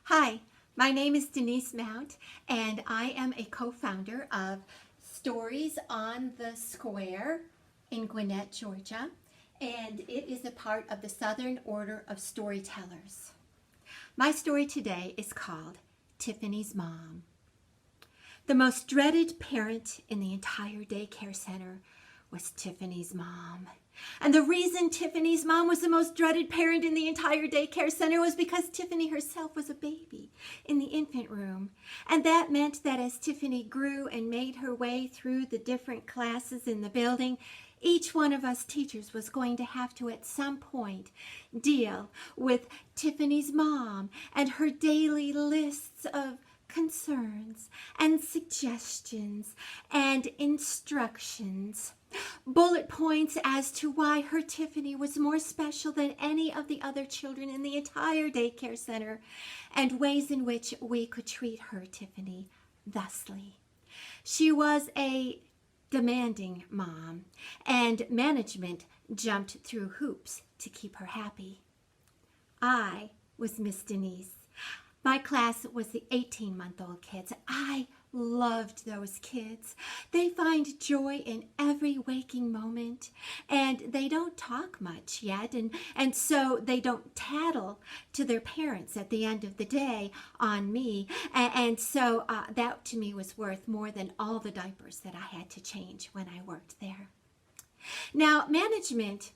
Hi, my name is Denise Mount, and I am a co-founder of Stories on the Square in Gwinnett, Georgia, and it is a part of the Southern Order of Storytellers. My story today is called Tiffany's Mom. The most dreaded parent in the entire daycare center was Tiffany's mom. And the reason Tiffany's mom was the most dreaded parent in the entire daycare center was because Tiffany herself was a baby in the infant room. And that meant that as Tiffany grew and made her way through the different classes in the building, each one of us teachers was going to have to at some point deal with Tiffany's mom and her daily lists of concerns and suggestions and instructions. Bullet points as to why her Tiffany was more special than any of the other children in the entire daycare center, and ways in which we could treat her Tiffany thusly. She was a demanding mom, and management jumped through hoops to keep her happy. I was Miss Denise. My class was the 18-month-old kids. I loved those kids. They find joy in every waking moment, and they don't talk much yet, and so they don't tattle to their parents at the end of the day on me, and so that to me was worth more than all the diapers that I had to change when I worked there. Now, management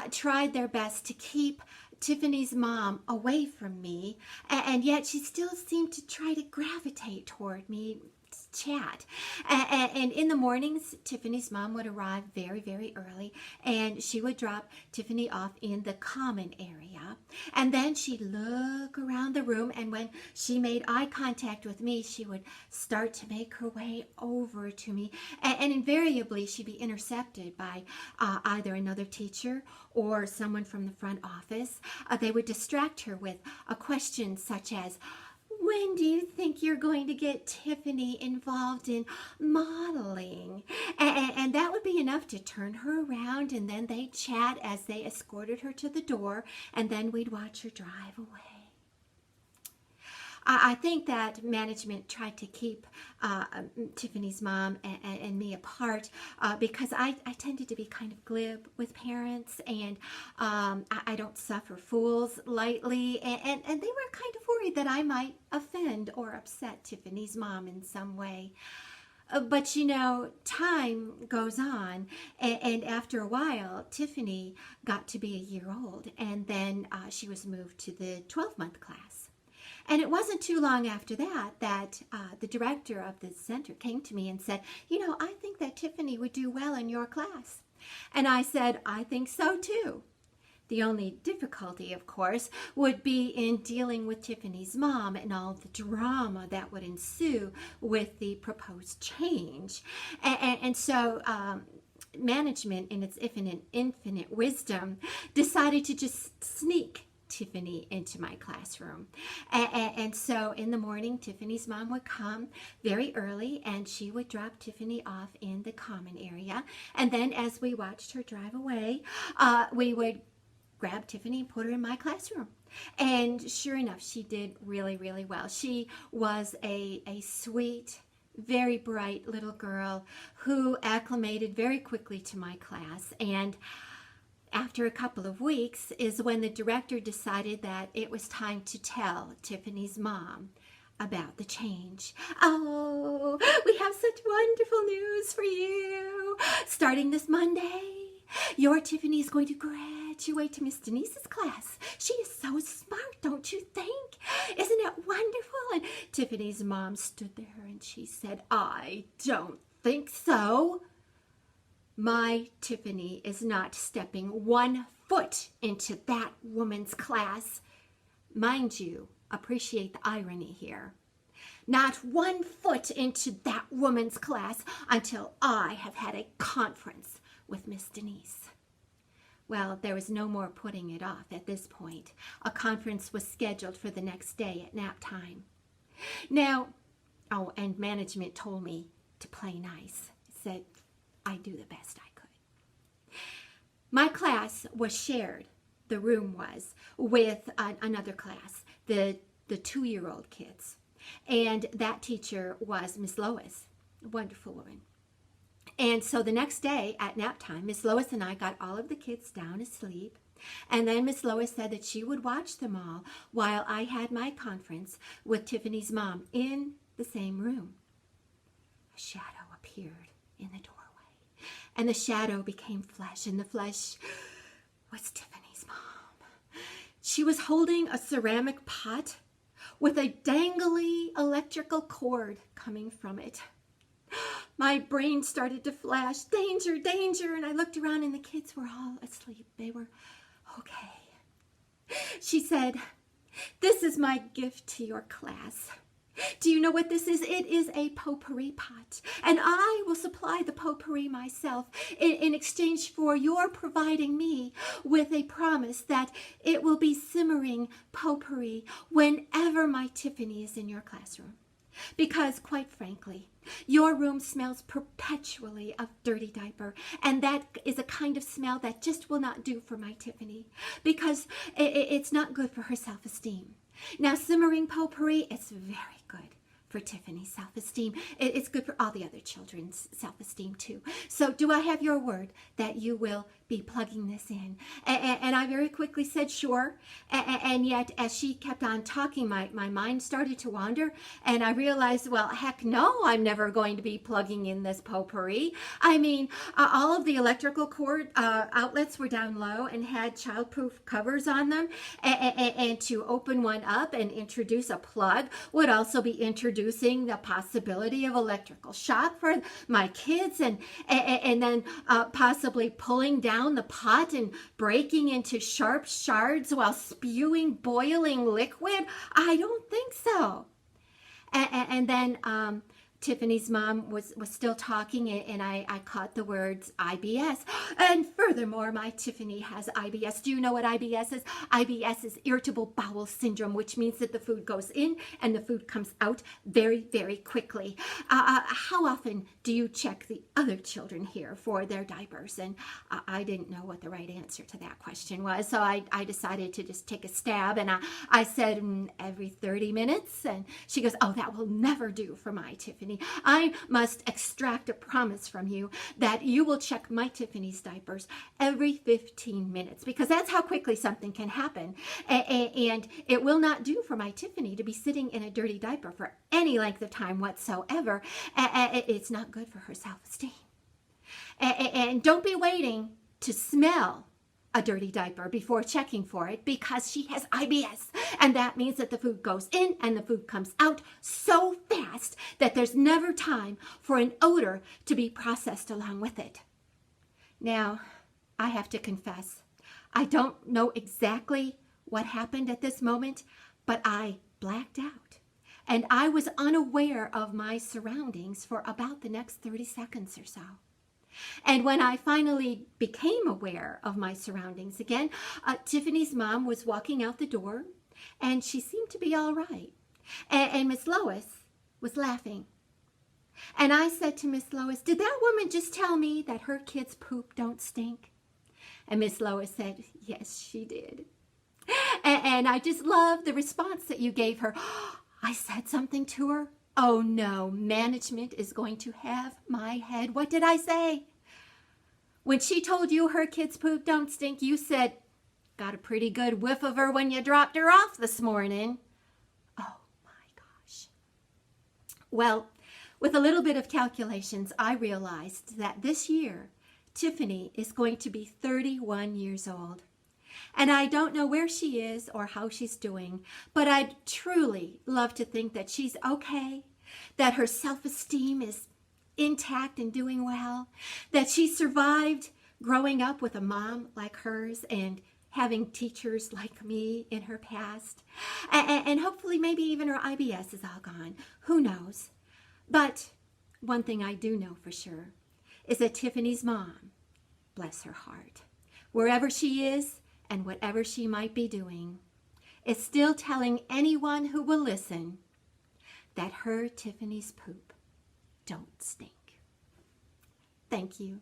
tried their best to keep Tiffany's mom away from me, and yet she still seemed to try to gravitate toward me, chat. And in the mornings, Tiffany's mom would arrive very, very early, and she would drop Tiffany off in the common area. And then she'd look around the room, and when she made eye contact with me, she would start to make her way over to me. And invariably, she'd be intercepted by either another teacher or someone from the front office. They would distract her with a question such as, "When do you think you're going to get Tiffany involved in modeling?" And that would be enough to turn her around, and then they'd chat as they escorted her to the door, and then we'd watch her drive away. I think that management tried to keep Tiffany's mom and me apart because I tended to be kind of glib with parents, and I don't suffer fools lightly, and they were kind of worried that I might offend or upset Tiffany's mom in some way. But you know, time goes on, and after a while, Tiffany got to be a year old, and then she was moved to the 12-month class. And it wasn't too long after that the director of the center came to me and said, "I think that Tiffany would do well in your class." And I said, "I think so too." The only difficulty, of course, would be in dealing with Tiffany's mom and all the drama that would ensue with the proposed change. And so management, in its infinite wisdom, decided to just sneak Tiffany into my classroom. And so in the morning, Tiffany's mom would come very early, and she would drop Tiffany off in the common area. And then as we watched her drive away, we would grab Tiffany and put her in my classroom. And sure enough, she did really, really well. She was a sweet, very bright little girl who acclimated very quickly to my class. And after a couple of weeks is when the director decided that it was time to tell Tiffany's mom about the change. "Oh, we have such wonderful news for you. Starting this Monday, your Tiffany is going to graduate to Miss Denise's class. She is so smart, don't you think? Isn't it wonderful?" And Tiffany's mom stood there and she said, "I don't think so. My Tiffany is not stepping 1 foot into that woman's class." Mind you, appreciate the irony here. "Not 1 foot into that woman's class until I have had a conference with Miss Denise." Well, there was no more putting it off at this point. A conference was scheduled for the next day at nap time. Now, and management told me to play nice. It said I do the best I could. My class was shared, the room was, with another class. The the 2-year-old kids. And that teacher was Miss Lois, a wonderful woman. And so the next day at nap time, Miss Lois and I got all of the kids down asleep. And then Miss Lois said that she would watch them all while I had my conference with Tiffany's mom in the same room. A shadow appeared in the doorway, and the shadow became flesh, and the flesh was Tiffany's mom. She was holding a ceramic pot with a dangly electrical cord coming from it. My brain started to flash, danger, danger, and I looked around and the kids were all asleep. They were okay. She said, "This is my gift to your class. Do you know what this is? It is a potpourri pot, and I will supply the potpourri myself in exchange for your providing me with a promise that it will be simmering potpourri whenever my Tiffany is in your classroom. Because, quite frankly, your room smells perpetually of dirty diaper, and that is a kind of smell that just will not do for my Tiffany, because it's not good for her self-esteem. Now, simmering potpourri is very good for Tiffany's self-esteem. It's good for all the other children's self-esteem too. So do I have your word that you will be plugging this in?" And I very quickly said, "Sure." And yet, as she kept on talking, my mind started to wander, and I realized, well, heck no, I'm never going to be plugging in this potpourri. I mean, all of the electrical cord outlets were down low and had childproof covers on them, and to open one up and introduce a plug would also be introducing the possibility of electrical shock for my kids, and then possibly pulling down the pot and breaking into sharp shards while spewing boiling liquid. I don't think so. And then Tiffany's mom was still talking, and I caught the words IBS. And furthermore, my Tiffany has IBS. Do you know what IBS is? IBS is irritable bowel syndrome, which means that the food goes in and the food comes out very, very quickly. How often do you check the other children here for their diapers? And I didn't know what the right answer to that question was, so I decided to just take a stab, and I said every 30 minutes. And she goes, "Oh, that will never do for my Tiffany. I must extract a promise from you that you will check my Tiffany's diapers every 15 minutes, because that's how quickly something can happen. And it will not do for my Tiffany to be sitting in a dirty diaper for any length of time whatsoever. It's not good for her self-esteem. And don't be waiting to smell a dirty diaper before checking for it, because she has IBS, and that means that the food goes in and the food comes out so fast that there's never time for an odor to be processed along with it." Now, I have to confess, I don't know exactly what happened at this moment, but I blacked out, and I was unaware of my surroundings for about the next 30 seconds or so. And when I finally became aware of my surroundings again, Tiffany's mom was walking out the door, and she seemed to be all right. And Miss Lois was laughing. And I said to Miss Lois, "Did that woman just tell me that her kids' poop don't stink?" And Miss Lois said, "Yes, she did." And I just love the response that you gave her. I said something to her. Oh no, management is going to have my head. What did I say? When she told you her kids' poop don't stink, you said, "Got a pretty good whiff of her when you dropped her off this morning." Oh my gosh. Well, with a little bit of calculations, I realized that this year, Tiffany is going to be 31 years old. And I don't know where she is or how she's doing, but I'd truly love to think that she's okay, that her self-esteem is intact and doing well, that she survived growing up with a mom like hers and having teachers like me in her past. And hopefully maybe even her IBS is all gone. Who knows? But one thing I do know for sure is that Tiffany's mom, bless her heart, wherever she is, and whatever she might be doing, is still telling anyone who will listen that her Tiffany's poop don't stink. Thank you.